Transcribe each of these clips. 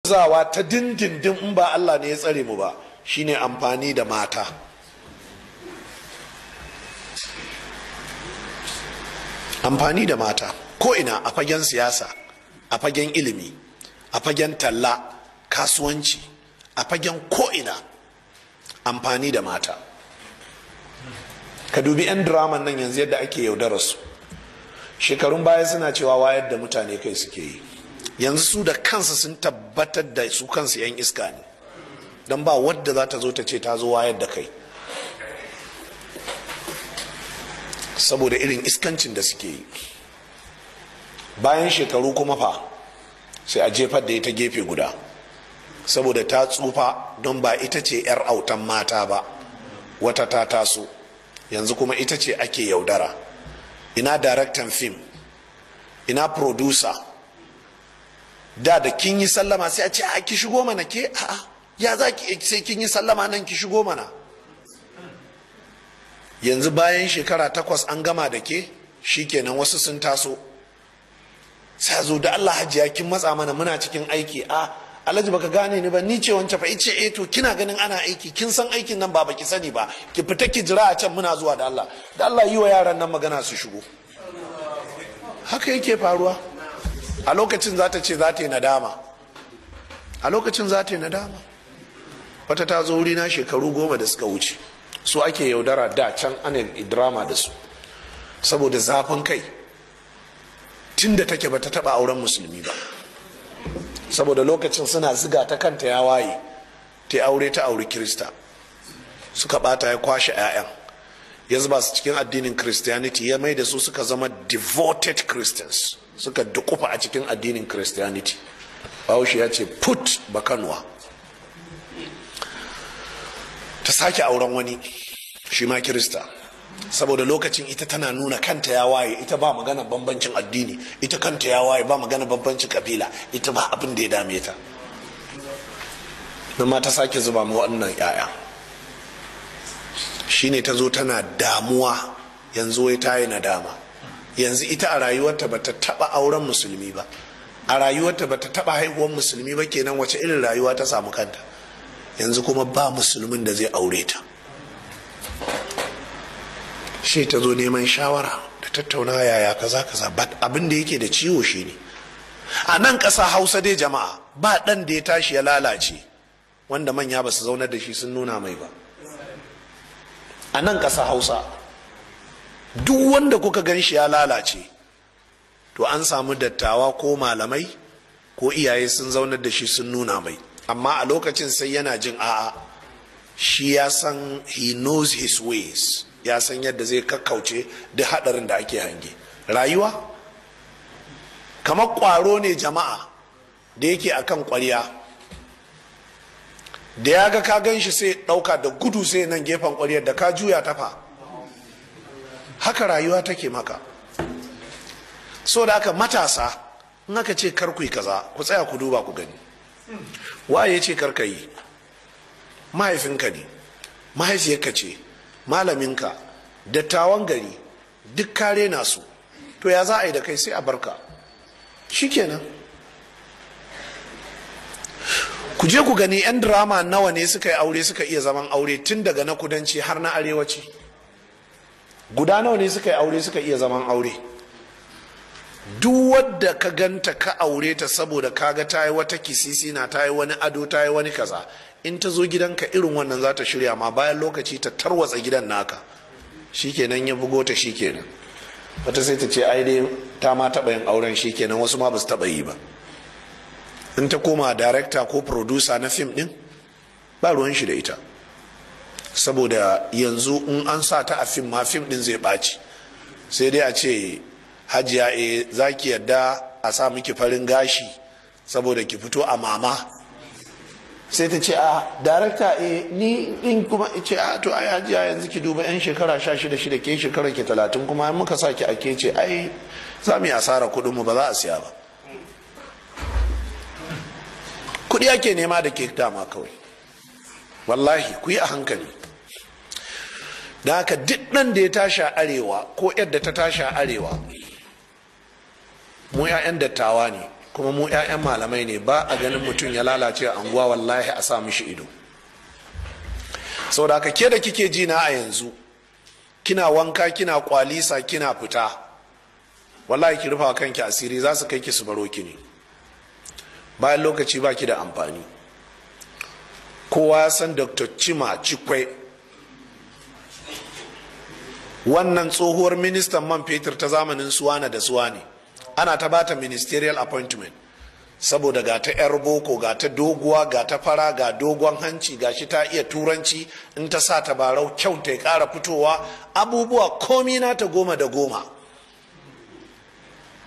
zawa ta dindindin in ba Allah ne ya tsare mu ba shine amfani da mata. Amfani da mata ko ina, a fagen siyasa, a fagen ilimi, a fagen talla, kasuwanci, a fagen ko ina amfani da mata. Ka dubi 'yan draman nan yanzu yadda ake yaudarar su. Shekarun baya suna cewa wayar da mutane kai suke yi, yanzu su da kansu sun tabbatar da su kansu 'yan iska ne, don ba wadda za ta zo ta ce ta zo wayar da kai, saboda irin iskancin da suke yi. Bayan shekaru kuma fa sai a jefar da ita gefe guda, saboda ta tsufa, don ba ita ce 'yar autan mata ba, wata ta taso yanzu kuma ita ce ake yaudara. Ina daraktan fim, ina producer, da kin yi sallama sai a ce a ki shigo mana ke, a'a ya za ki sai kin yi sallama nan ki shigo mana. Yanzu bayan shekara 8 an gama da ke, shikenan wasu sun taso sai zo da Allah hajiya kin matsa mana muna cikin aiki. A Alhaji baka gane ni ba, ni ce wancan fa. Ice to kina ganin ana aiki, kin san aikin nan ba baki sani ba, ki fita ki jira a can, muna zuwa da Allah. Da Allah yi wa yaran nan magana su shigo. Haka yake faruwa. A lokacin za ta ce za ta yi nadama, a lokacin za ta yi nadama. Wata ta zo wurina shekaru 10 da suka wuce, su ake yaudara da can ana drama da su, saboda zafin kai. Tun da take ba ta taba auren musulmi ba, saboda lokacin suna ziga ta kanta ya waye, ta aure ta auri kirista, suka bata ya kwashe 'ya'yan ya zuba su cikin addinin Christianity, ya mai da su suka zama devoted Christians, suka dukufa a cikin addinin Christianity. Bahaushe ya ce put bakanwa. Ta sake auren wani shi ma kirista, saboda lokacin ita tana nuna kanta ya waye, ita ba magana bambancin addini, ita kanta ya waye, ba magana bambancin kabila, ita ba abin da ya dame ta. Nan ma ta sake zuba ma waɗannan 'ya'ya. Shine ta zo tana damuwa, yanzu wai ta yi nadama. Yanzu ita a rayuwarta ba ta taɓa auren musulmi ba, a rayuwarta ba ta taɓa haihuwar musulmi ba, kenan wace irin rayuwa ta samu kanta. Yanzu kuma ba musulmin da zai aure ta. Shi ta zo neman shawara da tattauna yaya kaza kaza, abin da yake da ciwo shi ne, a nan ƙasa Hausa dai jama'a, ba ɗan da ya tashi ya lalace wanda manya ba su zaunar da shi sun nuna mai ba. A nan ƙasa Hausa duk wanda kuka gan shi ya lalace, to an samu dattawa ko malamai ko iyaye sun zaunar da shi sun nuna mai. Amma a lokacin sai yana jin a'a, shi ya san, he knows his ways, ya san yadda zai kakkauce duk hadarin da ake hange. Rayuwa kamar kwaro ne jama'a da yake akan kwarya, da ya ga ka gan shi sai dauka da gudu sai nan gefen kwaryar, da ka juya tafa. Haka rayuwa take maka. So da aka matasa, in aka ce kar ku yi kaza, ku tsaya ku duba ku gani, waye ce kar ka yi? Mahaifinka ne, mahaifiyarka ce, malaminka, dattawan gari, duk kare nasu. To ya za a yi da kai? Sai a barka, shikenan. Ku je ku gani 'yan drama nawa ne suka yi aure, suka iya zaman aure, tun daga na kudanci har na arewaci. Guda nawa ne suka yi aure, suka iya zaman aure. Duk wadda ka ganta ka aure ta saboda kaga ta yi wata kisisi na, ta yi wani ado, ta yi wani kaza, in ta zo gidanka irin wannan za ta shirya ma, bayan lokaci ta tarwatsa gidan naka, shikenan ya bugo ta, shikenan. Wata sai ta ce ai dai ta ma taɓa yin auren, shikenan, wasu ma ba su taɓa yi ba. In ta koma director ko producer na fim ɗin, ba ruwan shi da ita, saboda yanzu in an sa ta a fim ma, fim ɗin zai ɓaci. Sai dai a ce hajiya za ki yadda a sa miki farin gashi saboda ki fito a mama. Sai ta ce a darakta ni din kuma ce a to ai hajiya yanzu ki duba 'yan shekara 16 ke shekara ke 30, kuma in muka sa ki ake ce ai za mu yi asara kuɗin mu, ba za a siya ba. Kuɗi ake nema da ke dama kawai. Wallahi ku yi a hankali. Da haka duk ɗan da ya tashi a arewa ko yadda ta tashi a arewa, mu 'ya'yan dattawa ne, kuma mu 'ya'yan malamai ne, ba a ganin mutum ya lalace a anguwa wallahi a sa mishi ido. Sau da haka ke da kike ji na a yanzu kina wanka kina kwalisa kina fita, wallahi ki rufa kanki asiri, za su kai ki su baro ki ne. Bayan lokaci ba ki da amfani. Kowa ya san Dr. Chima Chikwe, wannan tsohuwar ministan man fetur ta zamanin suwana da suwane, ana ta bata ministerial appointment saboda ga ta 'yar boko, ga ta doguwa, ga ta fara, ga dogon hanci, ga shi ta iya turanci, in ta sa tabarau kyau ta kara fitowa, abubuwa komi na ta 10 da 10.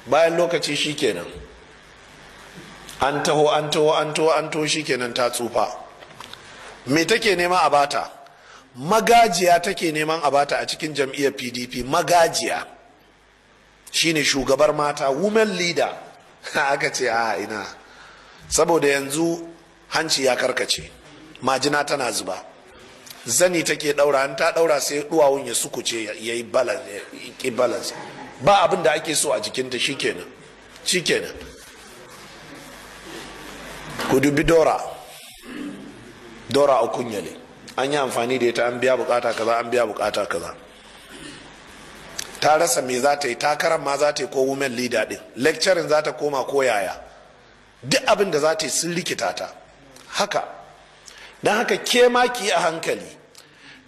bayan lokaci shikenan an taho shikenan ta tsufa. me take nema a bata? Magajiya take neman a bata a cikin jam'iyyar PDP. Magajiya shine shugabar mata, women leader. Aka ce a ina, saboda yanzu hanci ya karkace, majina tana zuba, zani take daura, an ta daura sai duwawun ya sukuce ya yi balance, ba abin da ake so a jikinta. shikenan ku dubi dora okunyale, an yi amfani da ita, an biya bukata kaza, ta rasa me za ta yi, takarar ma za ta yi ko women leader din, lecturing za ta koma ko yaya, duk abin da za ta yi sun rikita ta haka. don haka ke ma ki yi a hankali,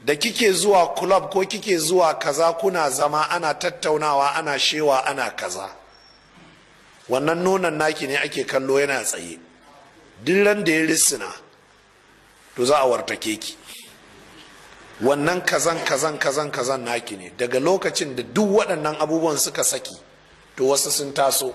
da kike zuwa club ko kike zuwa kaza, kuna zama ana tattaunawa, ana shewa, ana kaza, wannan nonon naki ne ake kallo yana tsaye, duk ran da ya risina to za a wartake ki. wannan kazan naki ne. Daga lokacin da duk waɗannan abubuwan suka saki, to wasu sun taso